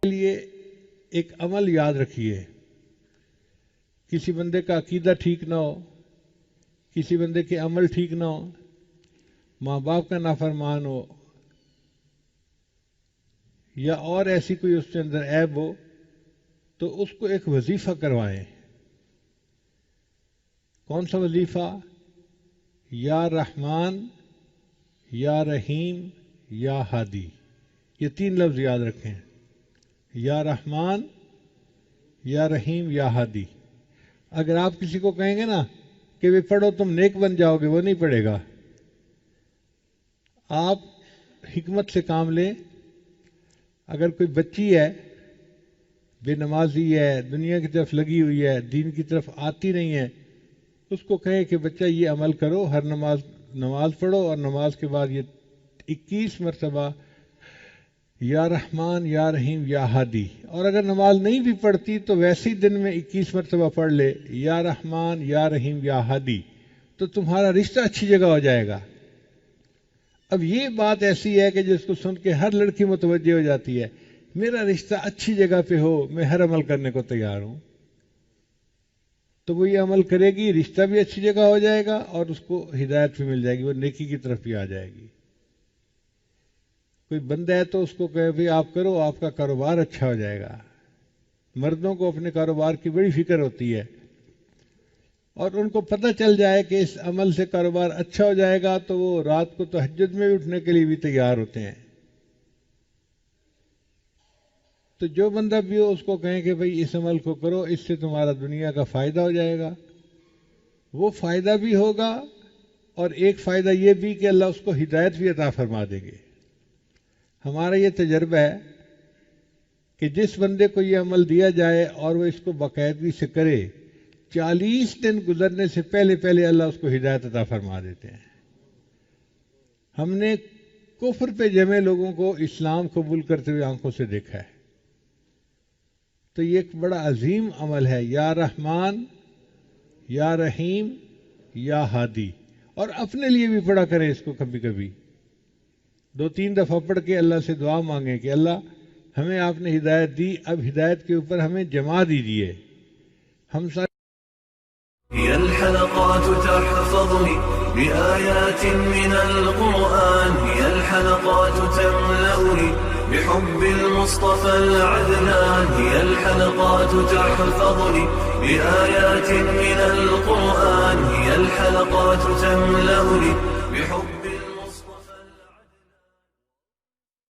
لیے ایک عمل یاد رکھیے. کسی بندے کا عقیدہ ٹھیک نہ ہو، کسی بندے کے عمل ٹھیک نہ ہو، ماں باپ کا نافرمان ہو، یا اور ایسی کوئی اس کے اندر عیب ہو، تو اس کو ایک وظیفہ کروائیں. کون سا وظیفہ؟ یا رحمان، یا رحیم، یا ہادی. یہ 3 لفظ یاد رکھیں. یا رحمان، یا رحیم، یا ہادی. اگر آپ کسی کو کہیں گے نا کہ وہ پڑھو تم نیک بن جاؤ گے، وہ نہیں پڑھے گا. آپ حکمت سے کام لیں. اگر کوئی بچی ہے، بے نمازی ہے، دنیا کی طرف لگی ہوئی ہے، دین کی طرف آتی نہیں ہے، اس کو کہیں کہ بچہ یہ عمل کرو، ہر نماز پڑھو، اور نماز کے بعد یہ 21 مرتبہ یا رحمان، یا رحیم، یا ہادی. اور اگر نماز نہیں بھی پڑھتی تو ویسے ہی دن میں 21 مرتبہ پڑھ لے یا رحمان، یا رحیم، یا ہادی، تو تمہارا رشتہ اچھی جگہ ہو جائے گا. اب یہ بات ایسی ہے کہ جس کو سن کے ہر لڑکی متوجہ ہو جاتی ہے، میرا رشتہ اچھی جگہ پہ ہو، میں ہر عمل کرنے کو تیار ہوں. تو وہ یہ عمل کرے گی، رشتہ بھی اچھی جگہ ہو جائے گا، اور اس کو ہدایت بھی مل جائے گی، وہ نیکی کی طرف بھی آ جائے گی. کوئی بندہ ہے تو اس کو کہے بھئی آپ کرو، آپ کا کاروبار اچھا ہو جائے گا. مردوں کو اپنے کاروبار کی بڑی فکر ہوتی ہے، اور ان کو پتہ چل جائے کہ اس عمل سے کاروبار اچھا ہو جائے گا تو وہ رات کو تہجد میں اٹھنے کے لیے بھی تیار ہوتے ہیں. تو جو بندہ بھی ہو اس کو کہیں کہ بھئی اس عمل کو کرو، اس سے تمہارا دنیا کا فائدہ ہو جائے گا. وہ فائدہ بھی ہوگا، اور ایک فائدہ یہ بھی کہ اللہ اس کو ہدایت بھی عطا فرما دیں گے. ہمارا یہ تجربہ ہے کہ جس بندے کو یہ عمل دیا جائے اور وہ اس کو باقاعدگی سے کرے، 40 دن گزرنے سے پہلے پہلے اللہ اس کو ہدایت عطا فرما دیتے ہیں. ہم نے کفر پہ جمے لوگوں کو اسلام قبول کرتے ہوئے آنکھوں سے دیکھا ہے. تو یہ ایک بڑا عظیم عمل ہے، یا رحمان، یا رحیم، یا ہادی. اور اپنے لیے بھی پڑھا کریں اس کو کبھی کبھی، 2-3 دفعہ پڑھ کے اللہ سے دعا مانگیں کہ اللہ ہمیں آپ نے ہدایت دی، اب ہدایت کے اوپر ہمیں جما دیجیے. ہم سارے هي الحلقات تحفظني بآيات من القرآن، هي الحلقات تملأني بحب المصطفى العدنان، هي الحلقات تحفظني بآيات من القرآن، هي الحلقات تملأني بحب